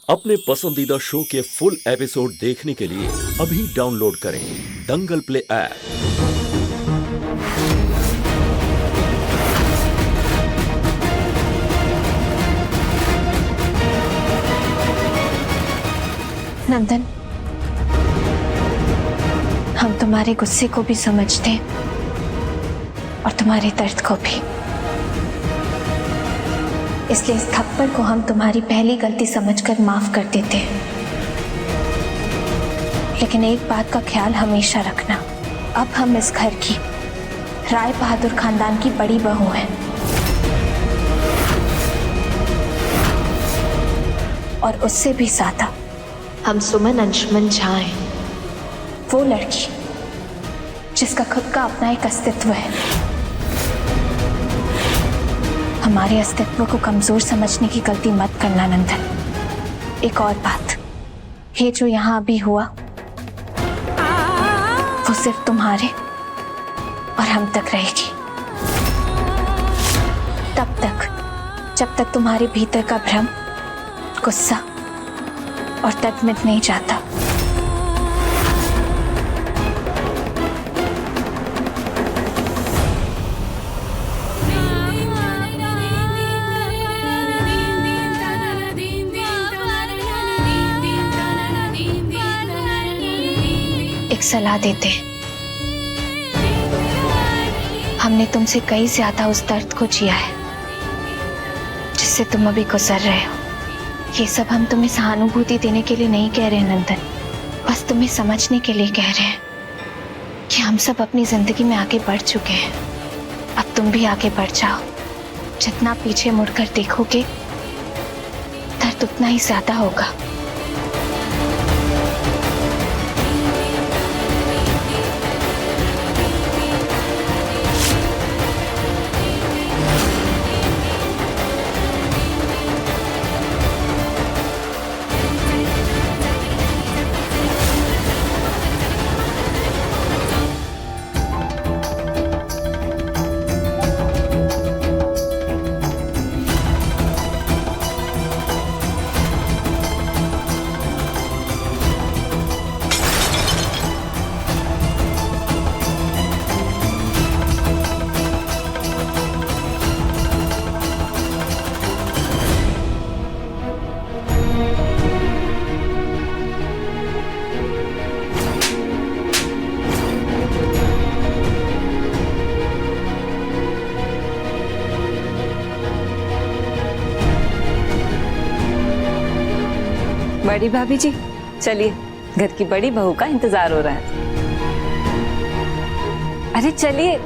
अपने पसंदीदा शो के फुल एपिसोड देखने के लिए अभी डाउनलोड करें दंगल प्ले ऐप। नंदन, हम तुम्हारे गुस्से को भी समझते और तुम्हारे दर्द को भी, इसलिए इस थप्पड़ को हम तुम्हारी पहली गलती समझकर माफ कर देते हैं। लेकिन एक बात का ख्याल हमेशा रखना, अब हम इस घर की राय बहादुर खानदान की बड़ी बहू हैं और उससे भी ज्यादा हम सुमन अंशुमन झा हैं, वो लड़की जिसका खुद का अपना एक अस्तित्व है। हमारे अस्तित्व को कमजोर समझने की गलती मत करना नंदन। एक और बात, ये जो यहाँ अभी हुआ वो सिर्फ तुम्हारे और हम तक रहेगी, तब तक जब तक तुम्हारे भीतर का भ्रम, गुस्सा और दर्द मिट नहीं जाता। एक सलाह देते हैं, हमने तुमसे कई ज्यादा उस दर्द को जिया है जिससे तुम अभी गुजर रहे हो। ये सब हम तुम्हें सहानुभूति देने के लिए नहीं कह रहे नंदन, बस तुम्हें समझने के लिए कह रहे हैं कि हम सब अपनी जिंदगी में आगे बढ़ चुके हैं। अब तुम भी आगे बढ़ जाओ। जितना पीछे मुड़कर देखोगे दर्द उतना ही ज्यादा होगा। बड़ी भाभी जी, चलिए, घर की बड़ी बहू का इंतजार हो रहा है। अरे चलिए।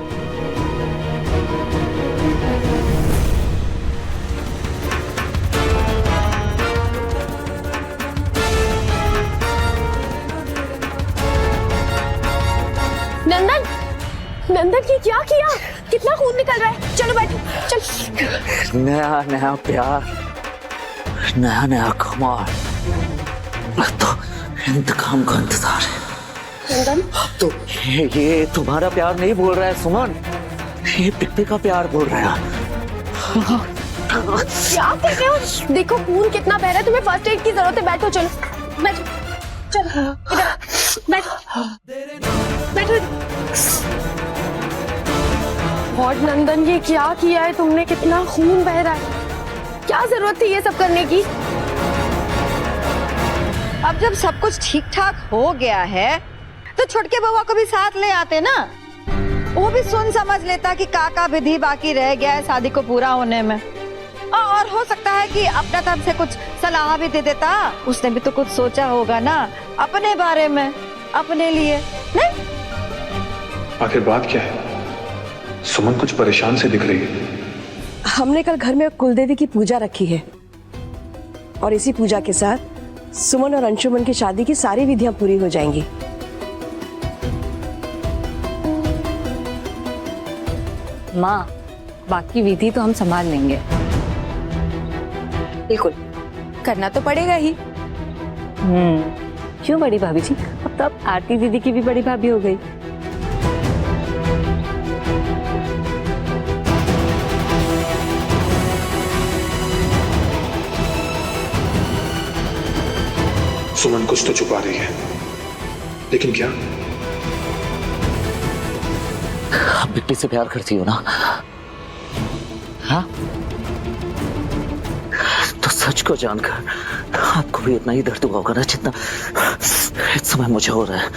नंदन, नंदन ये क्या किया? कितना खून निकल रहा है। चलो बैठो, चल। नया नया प्यार, नया नया खुमार, तो इंतकाम का इंतजार है। नंदन, तो ये तुम्हारा प्यार नहीं बोल रहा है सुमन, ये पिप्पी का प्यार बोल रहा है। क्या कर रहे हो? देखो खून कितना बह रहा है, तुम्हें फर्स्ट एड की जरूरत है। बैठो, चलो बैठो, चलो इधर बैठो, बैठो। और नंदन ये क्या किया है तुमने? कितना खून बह रहा है, क्या जरूरत थी ये सब करने की? अब जब सब कुछ ठीक ठाक हो गया है तो छोटके बउआ को भी साथ ले आते ना, वो भी सुन समझ लेता कि काका विधि बाकी रह गया है शादी को पूरा होने में, और हो सकता है कि अपना तरफ से कुछ सलाह भी दे देता। उसने भी तो कुछ सोचा होगा ना अपने बारे में, अपने लिए नहीं? आखिर बात क्या है? सुमन कुछ परेशान से दिख रही है। हमने कल घर में कुलदेवी की पूजा रखी है और इसी पूजा के साथ सुमन और अंशुमन की शादी की सारी विधियां पूरी हो जाएंगी। माँ, बाकी विधि तो हम संभाल लेंगे। बिल्कुल, करना तो पड़ेगा ही। क्यों बड़ी भाभी जी, अब तो आप आरती दीदी की भी बड़ी भाभी हो गई। सुमन कुछ तो छुपा रही है, लेकिन क्या? आप बिट्टी से प्यार करती हो ना? हाँ? तो सच को जानकर आपको भी इतना ही दर्द हुआ होगा ना जितना इस समय मुझे हो रहा है।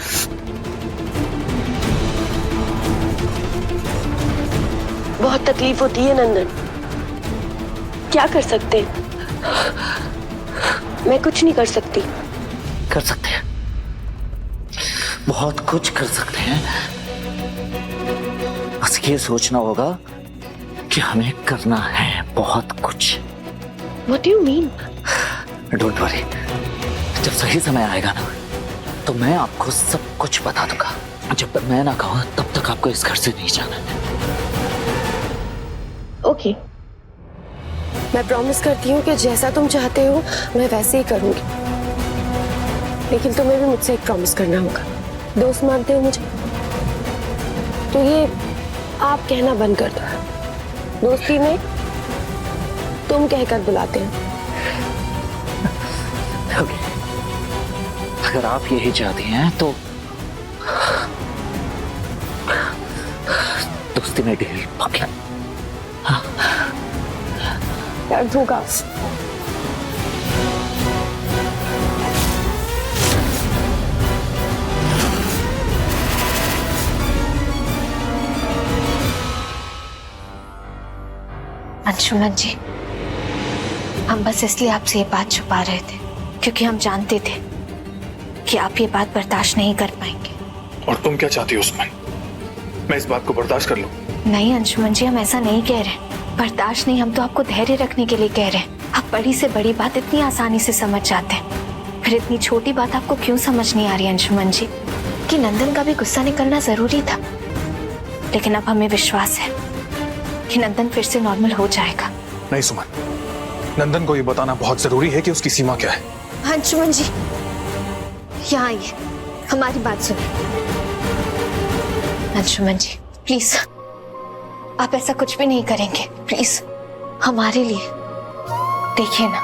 बहुत तकलीफ होती है नंदन, क्या कर सकते हैं? मैं कुछ नहीं कर सकती। कर सकते हैं, बहुत कुछ कर सकते हैं। बस ये सोचना होगा कि हमें करना है बहुत कुछ। What do you mean? Don't worry, जब सही समय आएगा ना तो मैं आपको सब कुछ बता दूंगा। जब तक मैं ना कहूँ तब तक आपको इस घर से नहीं जाना है। ओके, मैं प्रॉमिस करती हूँ कि जैसा तुम चाहते हो मैं वैसे ही करूंगी, लेकिन तुम्हें भी मुझसे एक प्रॉमिस करना होगा। दोस्त मानते हो मुझे? तो ये आप कहना बंद कर दो, दोस्ती में तुम कहकर बुलाते हैं। ओके, अगर आप यही चाहती हैं तो दोस्ती में डील पक्का। दर्द होगा। अंशुमन जी, हम बस इसलिए आपसे ये बात छुपा रहे थे क्योंकि हम जानते थे कि आप ये बात बर्दाश्त नहीं कर पाएंगे। और तुम क्या चाहती हो सुमन? मैं इस बात को बर्दाश्त कर लूं? नहीं अंशुमन जी, हम ऐसा नहीं कह रहे। बर्दाश्त नहीं, हम तो आपको धैर्य रखने के लिए कह रहे हैं। आप बड़ी से बड़ी बात इतनी आसानी से समझ जाते हैं, फिर इतनी छोटी बात आपको क्यों समझ नहीं आ रही अंशुमन जी? कि नंदन का भी गुस्सा निकलना जरूरी था, लेकिन अब हमें विश्वास है कि नंदन फिर से नॉर्मल हो जाएगा। नहीं सुमन, नंदन को ये बताना बहुत जरूरी है कि उसकी सीमा क्या है। अंशुमन जी, यहाँ आइए, हमारी बात सुनिए। अंशुमन जी प्लीज, आप ऐसा कुछ भी नहीं करेंगे प्लीज, हमारे लिए। देखिए ना,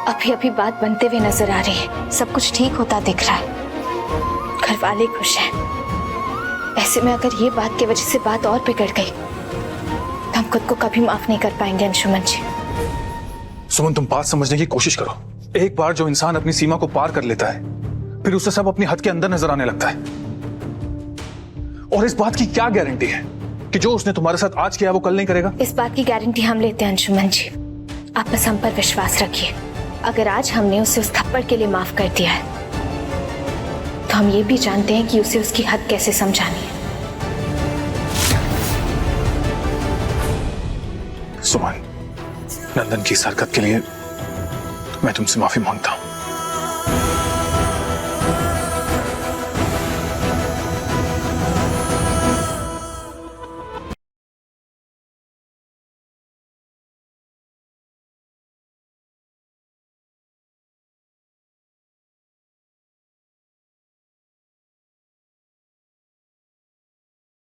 अभी अभी बात बनते हुए नजर आ रही है, सब कुछ ठीक होता दिख रहा है, घर वाले खुश हैं। ऐसे में अगर ये बात की वजह से बात और बिगड़ गई तो हम खुद को कभी माफ नहीं कर पाएंगे अंशुमन जी। सुमन, तुम बात समझने की कोशिश करो। एक बार जो इंसान अपनी सीमा को पार कर लेता है, फिर उसे सब अपनी हद के अंदर नजर आने लगता है। और इस बात की क्या गारंटी है कि जो उसने तुम्हारे साथ आज किया वो कल नहीं करेगा? इस बात की गारंटी हम लेते हैं अंशुमन जी, आप बस हम पर विश्वास रखिए। अगर आज हमने उसे उस थप्पड़ के लिए माफ कर दिया है तो हम ये भी जानते हैं कि उसे उसकी हद कैसे समझानी है। सुमन, नंदन की इस हरकत के लिए मैं तुमसे माफी मांगता हूं।